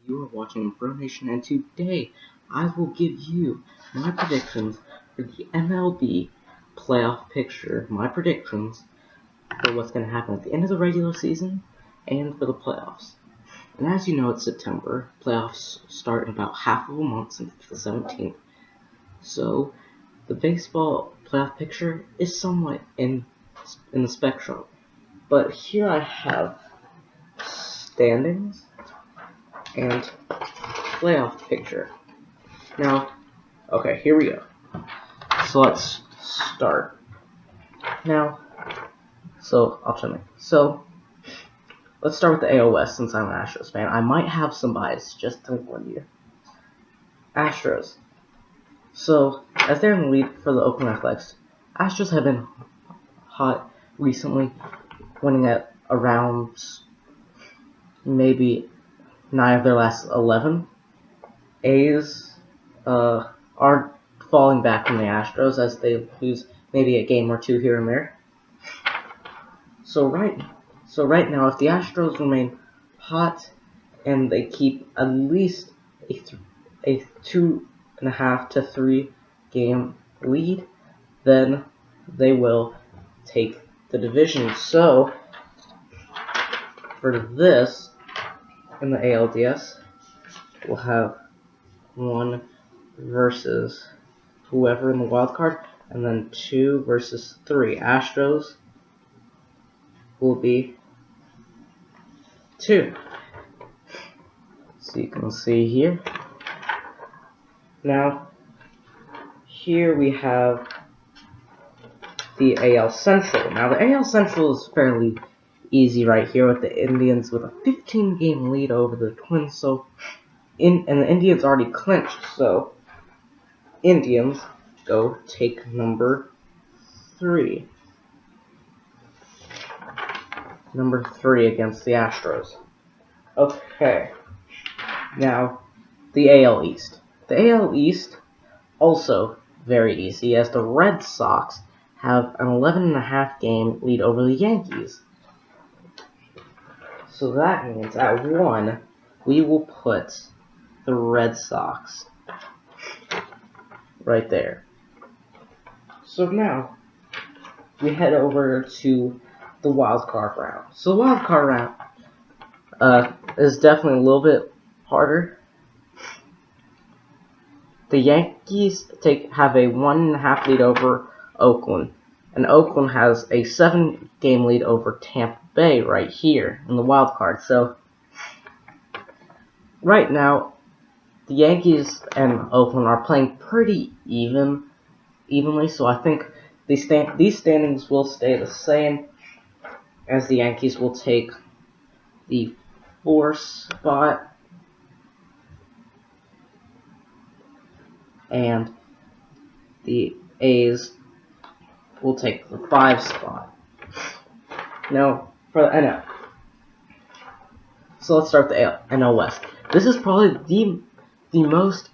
You are watching Bro Nation, and today I will give you my predictions for the MLB playoff picture. My predictions for what's going to happen at the end of the regular season and for the playoffs. And as you know, it's September. Playoffs start in about half of a month, since it's the 17th. So the baseball playoff picture is somewhat in the spectrum. But here I have standings and playoff picture. Now, okay, here we go. So let's start. Now, I'll turn it. So let's start with the AL West, since I'm an Astros fan. I might have some bias, just to warn you. Astros. So, as they're in the lead for the Oakland Athletics, Astros have been hot recently, winning at around maybe 9 of their last 11. A's are falling back from the Astros as they lose maybe a game or two here and there. So right now, if the Astros remain hot and they keep at least a 2.5 to 3 game lead, then they will take the division. So for this, in the ALDS, we'll have 1 versus whoever in the wild card, and then 2 versus 3. Astros will be 2. So you can see here. Now, here we have the AL Central. Now, the AL Central is fairly easy right here, with the Indians with a 15-game lead over the Twins. And the Indians already clinched, so Indians go take number 3. Number 3 against the Astros. Okay. Now, the AL East. The AL East, also very easy, as the Red Sox have an 11.5 game lead over the Yankees. So that means at 1, we will put the Red Sox right there. So now, we head over to the wild card round. So the wild card round is definitely a little bit harder. The Yankees have a 1.5 lead over Oakland, and Oakland has a 7-game lead over Tampa Bay right here in the wild card. So right now, the Yankees and Oakland are playing pretty evenly. So I think these standings will stay the same, as the Yankees will take the 4th spot, and the A's will take the 5th spot. Now, for the NL. So let's start with the NL West. This is probably the most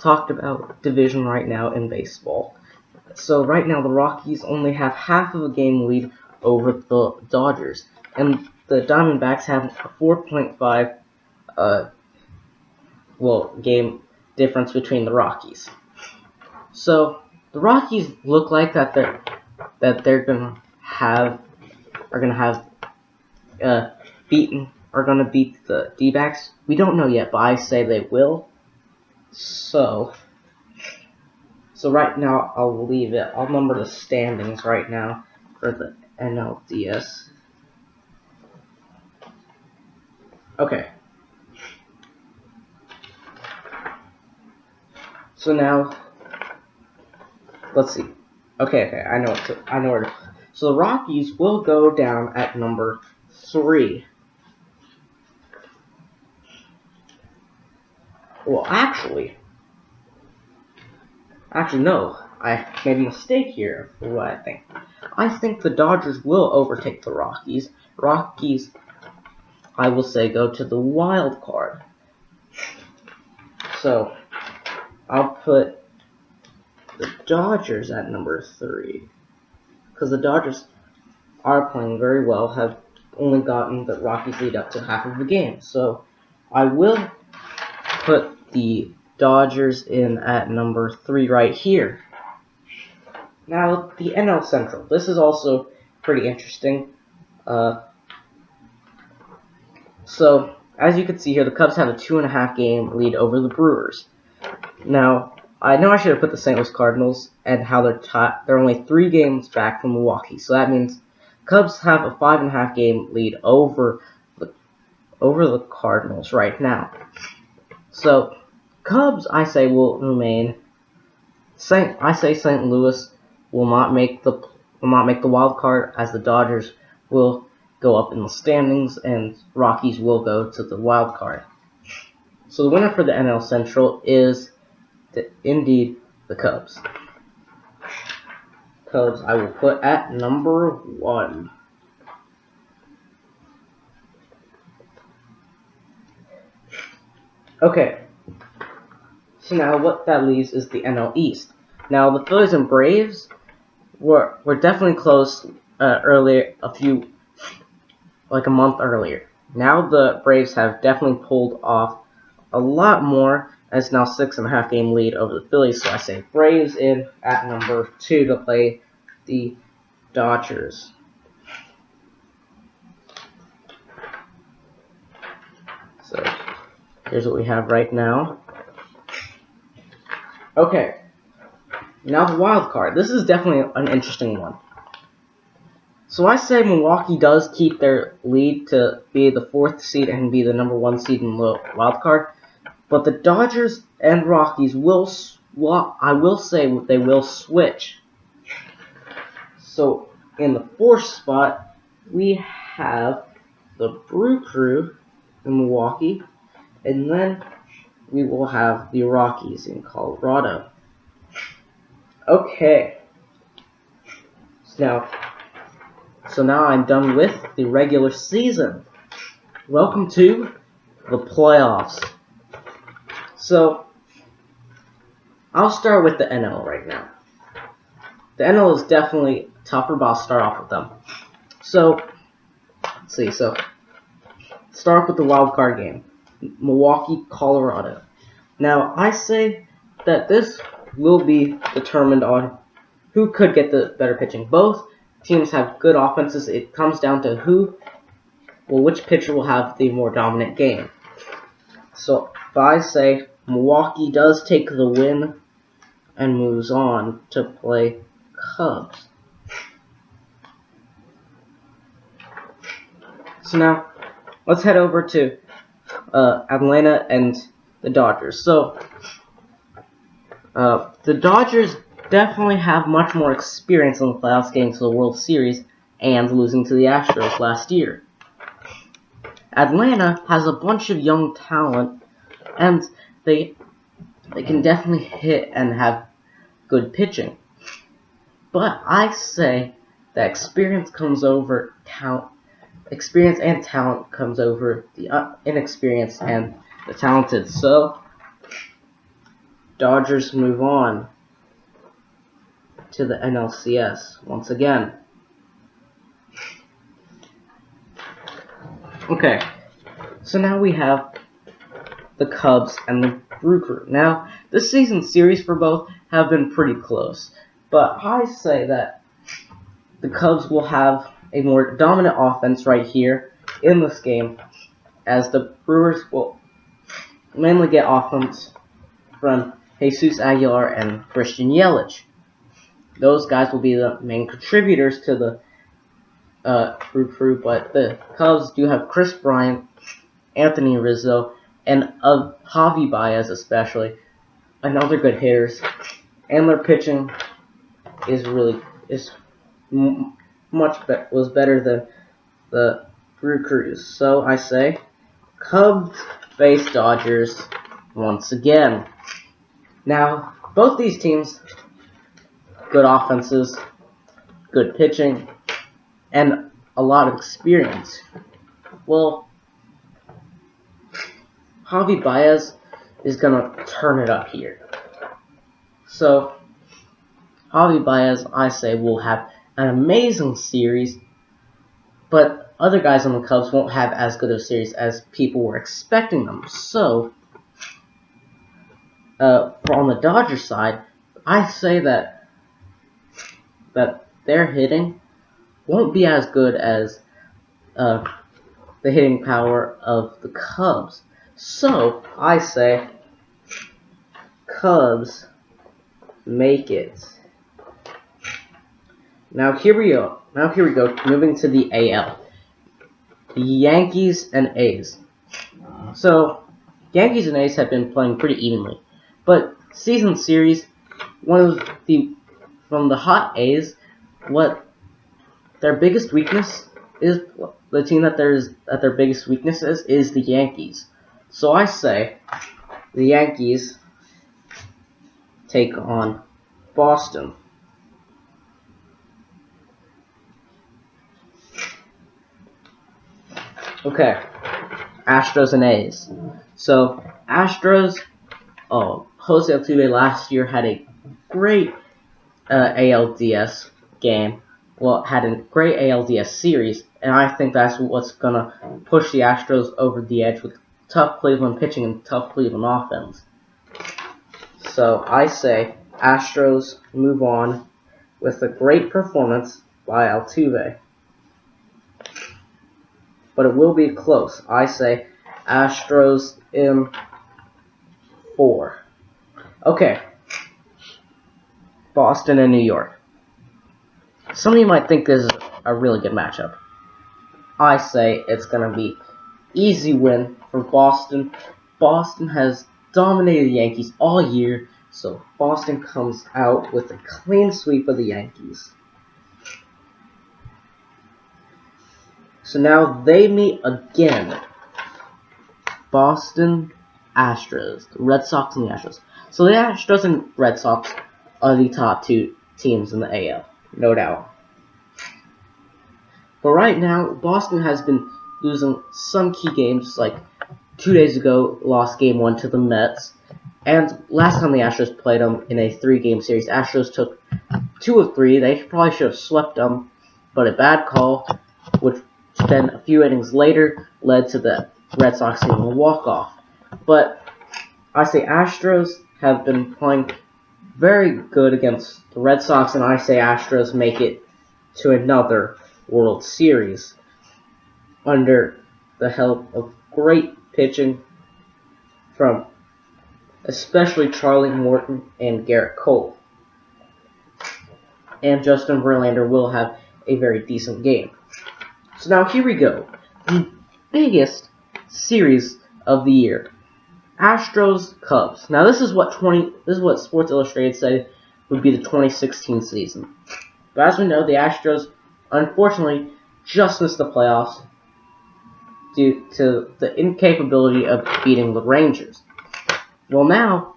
talked about division right now in baseball. So right now, the Rockies only have half of a game lead over the Dodgers, and the Diamondbacks have a 4.5 game difference between the Rockies. So the Rockies look like that they're gonna beat the D-backs. We don't know yet, but I say they will. So right now, I'll leave it. I'll number the standings right now for the NLDS. Okay. So now, let's see. Okay. I know where to. So the Rockies will go down at number 3. Well, actually, no. I made a mistake here for what I think. I think the Dodgers will overtake the Rockies. Rockies, I will say, go to the wild card. So I'll put the Dodgers at number 3, because the Dodgers are playing very well, have only gotten the Rockies lead up to half of the game. So I will put the Dodgers in at number 3 right here. Now, the NL Central. This is also pretty interesting. So, as you can see here, the Cubs have a 2.5 game lead over the Brewers. Now, I know I should have put the St. Louis Cardinals and how they're only 3 games back from Milwaukee. So that means Cubs have a 5.5 game lead over the Cardinals right now. So, Cubs, I say, will remain. St. Louis will not make the wild card, as the Dodgers will go up in the standings and Rockies will go to the wild card. So the winner for the NL Central is indeed the Cubs. Cubs I will put at number 1. Okay. So now what that leaves is the NL East. Now the Phillies and Braves were definitely close earlier, like a month earlier. Now the Braves have definitely pulled off a lot more, and it's now 6.5 game lead over the Phillies. So I say Braves in at number 2 to play the Dodgers. So here's what we have right now. Okay, now the wild card. This is definitely an interesting one. So I say Milwaukee does keep their lead to be the 4th seed and be the number 1 seed in the wild card, but the Dodgers and Rockies will they will switch. So in the 4th spot, we have the Brew Crew in Milwaukee, and then we will have the Rockies in Colorado. Okay. So now I'm done with the regular season. Welcome to the playoffs. So, I'll start with the NL right now. The NL is definitely tougher, but I'll start off with them. So, let's see. So, start off with the wild card game. Milwaukee, Colorado. Now, I say that this will be determined on who could get the better pitching. Both teams have good offenses. It comes down to which pitcher will have the more dominant game. So, if I say Milwaukee does take the win and moves on to play Cubs. So now, let's head over to Atlanta and the Dodgers. So, the Dodgers definitely have much more experience in the playoffs, getting to the World Series and losing to the Astros last year. Atlanta has a bunch of young talent, and they can definitely hit and have good pitching. But I say that experience and talent comes over the inexperienced and the talented. So, Dodgers move on to the NLCS once again. Okay, so now we have the Cubs and the Brew Crew. Now, this season's series for both have been pretty close, but I say that the Cubs will have a more dominant offense right here in this game, as the Brewers will mainly get offense from Jesus Aguilar and Christian Yelich. Those guys will be the main contributors to the Brew Crew, but the Cubs do have Chris Bryant, Anthony Rizzo, and Javi Baez especially, and other good hitters, and their pitching was better than the Brew Crew's. So I say Cubs face Dodgers once again. Now, both these teams, good offenses, good pitching, and a lot of experience. Well, Javi Baez is going to turn it up here. So, Javi Baez, I say, will have an amazing series, but other guys on the Cubs won't have as good of a series as people were expecting them. So, on the Dodgers side, I say that their hitting won't be as good as the hitting power of the Cubs. So, I say Cubs make it. Now here we go. Moving to the AL. The Yankees and A's. So, Yankees and A's have been playing pretty evenly. But season series, from the hot A's, what their biggest weakness is, the team that their biggest weakness is the Yankees. So I say the Yankees take on Boston. Okay, Astros and A's. So Astros, Jose Altuve last year had a great ALDS game. Well, had a great ALDS series, and I think that's what's gonna push the Astros over the edge with tough Cleveland pitching and tough Cleveland offense. So I say Astros move on with a great performance by Altuve. But it will be close. I say Astros in 4. Okay. Boston and New York. Some of you might think this is a really good matchup. I say it's going to be easy win for Boston. Boston has dominated the Yankees all year, so Boston comes out with a clean sweep of the Yankees. So now they meet again. Boston Astros, the Red Sox and the Astros. So the Astros and Red Sox are the top two teams in the AL, no doubt. But right now, Boston has been losing some key games, like 2 days ago, lost Game 1 to the Mets. And last time the Astros played them in a 3-game series, Astros took 2 of 3. They probably should have swept them, but a bad call, which then a few innings later led to the Red Sox getting a walk-off. But I say Astros have been playing very good against the Red Sox, and I say Astros make it to another World Series under the help of great pitching from especially Charlie Morton and Garrett Cole. And Justin Verlander will have a very decent game. So now here we go. The biggest series of the year. Astros Cubs. Now this is what Sports Illustrated said would be the 2016 season. But as we know, the Astros unfortunately just missed the playoffs due to the incapability of beating the Rangers. Well, now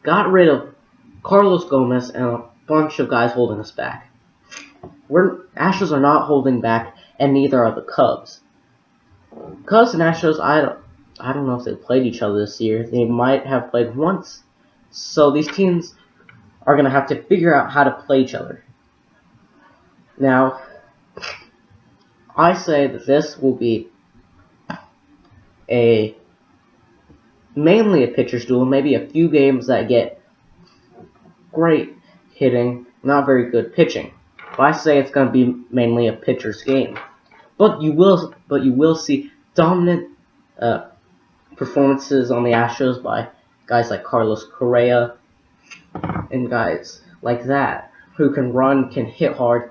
got rid of Carlos Gomez and a bunch of guys holding us back. Astros are not holding back, and neither are the Cubs. Cubs and Astros, I don't know if they played each other this year. They might have played once. So these teams are going to have to figure out how to play each other. Now, I say that this will be mainly a pitcher's duel, maybe a few games that get great hitting, not very good pitching. But I say it's going to be mainly a pitcher's game. But you will see dominant performances on the Astros by guys like Carlos Correa and guys like that who can run, can hit hard,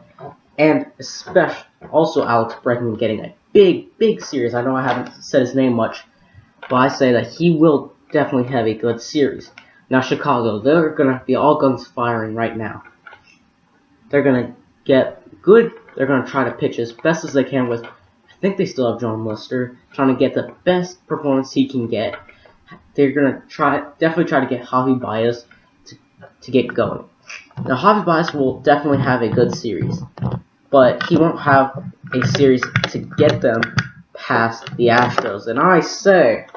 and especially also Alex Bregman getting a big series. I know I haven't said his name much, but I say that he will definitely have a good series. Now Chicago, they're going to be all guns firing right now. They're going to get good. They're going to try to pitch as best as they can with, I think they still have John Lister, trying to get the best performance he can get. They're going to definitely try to get Javi Baez to get going. Now Javi Baez will definitely have a good series, but he won't have a series to get them past the Astros. And I say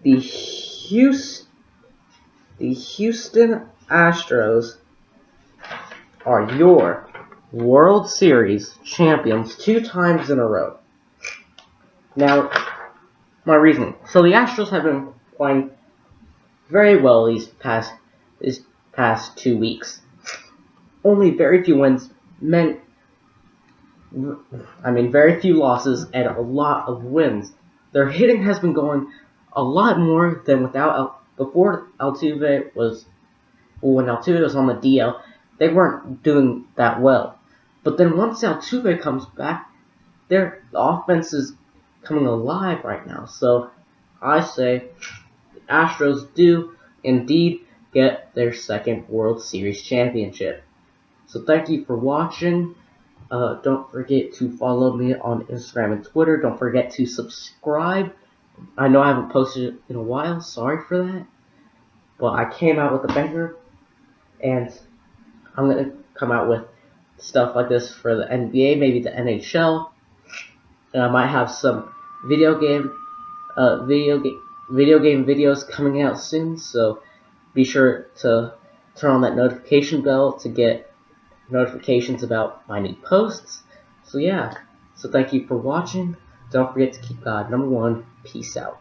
the Houston Astros are your World Series champions 2 times in a row. Now, my reasoning. So the Astros have been playing very well these past 2 weeks. Only very few wins very few losses and a lot of wins. Their hitting has been going a lot more than before Altuve was. When Altuve was on the DL, they weren't doing that well. But then once Altuve comes back, the offense is coming alive right now. So I say the Astros do indeed get their second World Series championship. So thank you for watching. Don't forget to follow me on Instagram and Twitter. Don't forget to subscribe. I know I haven't posted in a while. Sorry for that. But I came out with a banger. And I'm going to come out with stuff like this for the NBA, maybe the NHL. And I might have some video game videos coming out soon. So be sure to turn on that notification bell to get notifications about my new posts. So yeah, so thank you for watching. Don't forget to keep God number one. Peace out.